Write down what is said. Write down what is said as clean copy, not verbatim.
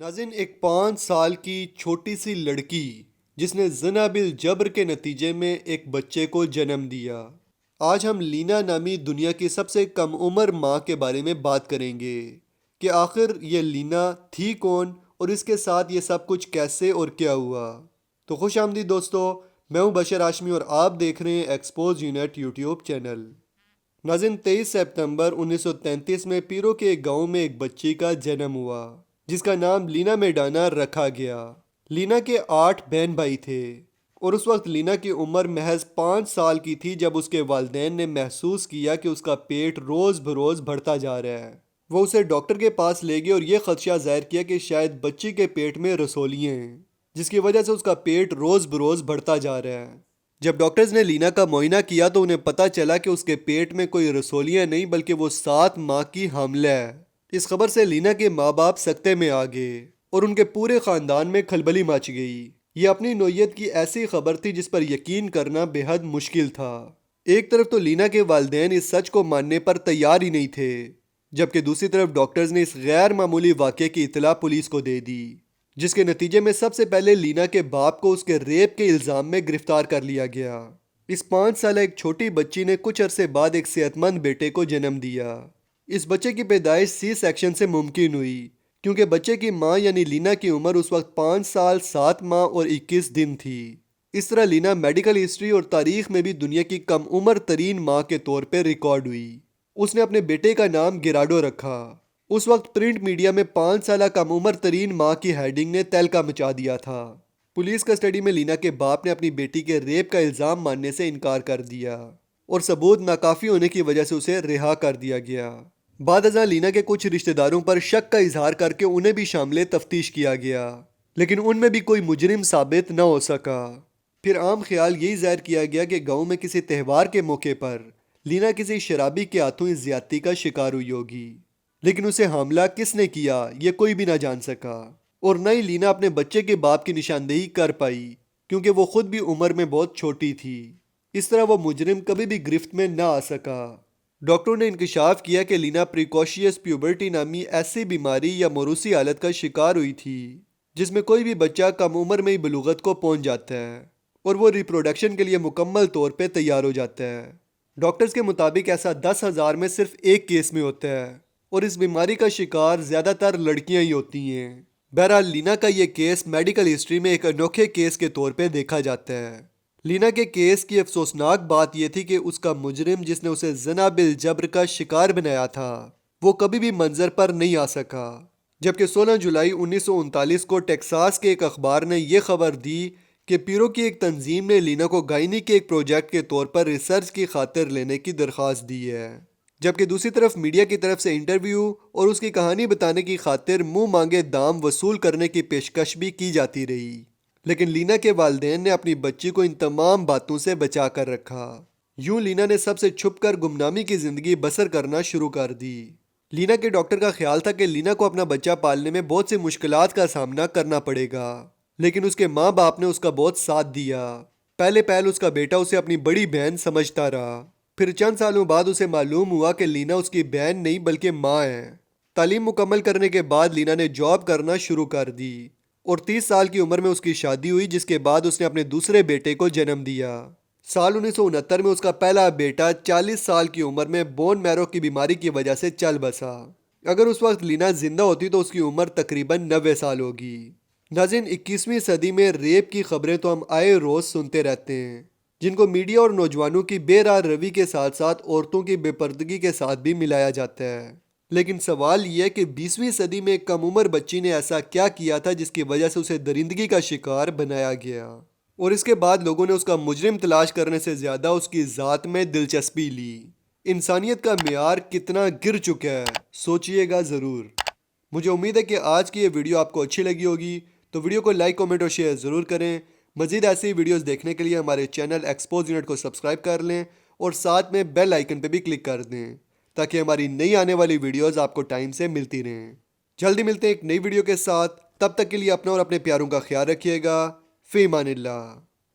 ناظرین، ایک 5 سال کی چھوٹی سی لڑکی جس نے زنا بالجبر کے نتیجے میں ایک بچے کو جنم دیا۔ آج ہم لینا نامی دنیا کی سب سے کم عمر ماں کے بارے میں بات کریں گے کہ آخر یہ لینا تھی کون اور اس کے ساتھ یہ سب کچھ کیسے اور کیا ہوا۔ تو خوش آمدید دوستو، میں ہوں بشر ہاشمی اور آپ دیکھ رہے ہیں ایکسپوز یونٹ یوٹیوب چینل۔ ناظرین، 23 سپتمبر 1933 میں پیرو کے ایک گاؤں میں ایک بچی کا جنم ہوا جس کا نام لینا میڈانا رکھا گیا۔ لینا کے 8 بہن بھائی تھے اور اس وقت لینا کی عمر محض 5 سال کی تھی جب اس کے والدین نے محسوس کیا کہ اس کا پیٹ روز بروز بڑھتا جا رہا ہے۔ وہ اسے ڈاکٹر کے پاس لے گئے اور یہ خدشہ ظاہر کیا کہ شاید بچی کے پیٹ میں رسولیاں ہیں جس کی وجہ سے اس کا پیٹ روز بروز بڑھتا جا رہا ہے۔ جب ڈاکٹرز نے لینا کا معائنہ کیا تو انہیں پتہ چلا کہ اس کے پیٹ میں کوئی رسولیاں نہیں بلکہ وہ 7 ماہ کی حاملہ ہے۔ اس خبر سے لینا کے ماں باپ سکتے میں آ گئے اور ان کے پورے خاندان میں کھلبلی مچ گئی۔ یہ اپنی نوعیت کی ایسی خبر تھی جس پر یقین کرنا بے حد مشکل تھا۔ ایک طرف تو لینا کے والدین اس سچ کو ماننے پر تیار ہی نہیں تھے، جبکہ دوسری طرف ڈاکٹرز نے اس غیر معمولی واقعے کی اطلاع پولیس کو دے دی، جس کے نتیجے میں سب سے پہلے لینا کے باپ کو اس کے ریپ کے الزام میں گرفتار کر لیا گیا۔ اس 5 سالہ ایک چھوٹی بچی نے کچھ عرصے بعد ایک صحت مند بیٹے کو جنم دیا۔ اس بچے کی پیدائش سی سیکشن سے ممکن ہوئی کیونکہ بچے کی ماں یعنی لینا کی عمر اس وقت 5 سال 7 ماہ اور 21 دن تھی۔ اس طرح لینا میڈیکل ہسٹری اور تاریخ میں بھی دنیا کی کم عمر ترین ماں کے طور پہ ریکارڈ ہوئی۔ اس نے اپنے بیٹے کا نام گیراڈو رکھا۔ اس وقت پرنٹ میڈیا میں 5 سالہ کم عمر ترین ماں کی ہیڈنگ نے تہلکہ مچا دیا تھا۔ پولیس کسٹڈی میں لینا کے باپ نے اپنی بیٹی کے ریپ کا الزام ماننے سے انکار کر دیا اور ثبوت ناکافی ہونے کی وجہ سے اسے رہا کر دیا گیا۔ بعد ازاں لینا کے کچھ رشتہ داروں پر شک کا اظہار کر کے انہیں بھی شامل تفتیش کیا گیا، لیکن ان میں بھی کوئی مجرم ثابت نہ ہو سکا۔ پھر عام خیال یہی ظاہر کیا گیا کہ گاؤں میں کسی تہوار کے موقع پر لینا کسی شرابی کے ہاتھوں اس زیادتی کا شکار ہوئی ہوگی، لیکن اسے حاملہ کس نے کیا یہ کوئی بھی نہ جان سکا، اور نہ ہی لینا اپنے بچے کے باپ کی نشاندہی کر پائی کیونکہ وہ خود بھی عمر میں بہت چھوٹی تھی۔ اس طرح وہ مجرم کبھی بھی گرفت میں نہ آ سکا۔ ڈاکٹروں نے انکشاف کیا کہ لینا پریکوشیس پیوبرٹی نامی ایسی بیماری یا موروثی حالت کا شکار ہوئی تھی جس میں کوئی بھی بچہ کم عمر میں ہی بلوغت کو پہنچ جاتا ہے اور وہ ریپروڈکشن کے لیے مکمل طور پہ تیار ہو جاتا ہے۔ ڈاکٹرز کے مطابق ایسا 10,000 میں صرف ایک کیس میں ہوتا ہے اور اس بیماری کا شکار زیادہ تر لڑکیاں ہی ہوتی ہیں۔ بہرحال لینا کا یہ کیس میڈیکل ہسٹری میں ایک انوکھے کیس کے طور پہ دیکھا جاتا ہے۔ لینا کے کیس کی افسوسناک بات یہ تھی کہ اس کا مجرم جس نے اسے زنا بالجبر کا شکار بنایا تھا وہ کبھی بھی منظر پر نہیں آ سکا، جبکہ 16 جولائی 1939 کو ٹیکساس کے ایک اخبار نے یہ خبر دی کہ پیرو کی ایک تنظیم نے لینا کو گائنی کے ایک پروجیکٹ کے طور پر ریسرچ کی خاطر لینے کی درخواست دی ہے، جبکہ دوسری طرف میڈیا کی طرف سے انٹرویو اور اس کی کہانی بتانے کی خاطر منہ مانگے دام وصول کرنے کی پیشکش بھی کی جاتی رہی، لیکن لینا کے والدین نے اپنی بچی کو ان تمام باتوں سے بچا کر رکھا۔ یوں لینا نے سب سے چھپ کر گمنامی کی زندگی بسر کرنا شروع کر دی۔ لینا کے ڈاکٹر کا خیال تھا کہ لینا کو اپنا بچہ پالنے میں بہت سی مشکلات کا سامنا کرنا پڑے گا، لیکن اس کے ماں باپ نے اس کا بہت ساتھ دیا۔ پہلے پہل اس کا بیٹا اسے اپنی بڑی بہن سمجھتا رہا، پھر چند سالوں بعد اسے معلوم ہوا کہ لینا اس کی بہن نہیں بلکہ ماں ہے۔ تعلیم مکمل کرنے کے بعد لینا نے جاب کرنا شروع کر دی اور 30 سال کی عمر میں اس کی شادی ہوئی، جس کے بعد اس نے اپنے دوسرے بیٹے کو جنم دیا۔ سال 1969 میں اس کا پہلا بیٹا 40 سال کی عمر میں بون میرو کی بیماری کی وجہ سے چل بسا۔ اگر اس وقت لینا زندہ ہوتی تو اس کی عمر تقریباً 90 سال ہوگی۔ ناظرین، 21ویں صدی میں ریپ کی خبریں تو ہم آئے روز سنتے رہتے ہیں، جن کو میڈیا اور نوجوانوں کی بے راہ روی کے ساتھ ساتھ عورتوں کی بے پردگی کے ساتھ بھی ملایا جاتا ہے۔ لیکن سوال یہ ہے کہ 20ویں صدی میں ایک کم عمر بچی نے ایسا کیا کیا تھا جس کی وجہ سے اسے درندگی کا شکار بنایا گیا، اور اس کے بعد لوگوں نے اس کا مجرم تلاش کرنے سے زیادہ اس کی ذات میں دلچسپی لی۔ انسانیت کا معیار کتنا گر چکا ہے، سوچئے گا ضرور۔ مجھے امید ہے کہ آج کی یہ ویڈیو آپ کو اچھی لگی ہوگی، تو ویڈیو کو لائک، کمنٹ اور شیئر ضرور کریں۔ مزید ایسی ویڈیوز دیکھنے کے لیے ہمارے چینل ایکسپوز یونٹ کو سبسکرائب کر لیں اور ساتھ میں بیل آئیکن پہ بھی کلک کر دیں تاکہ ہماری نئی آنے والی ویڈیوز آپ کو ٹائم سے ملتی رہیں۔ جلدی ملتے ہیں ایک نئی ویڈیو کے ساتھ، تب تک کے لیے اپنا اور اپنے پیاروں کا خیال رکھیے گا۔ فی امان اللہ۔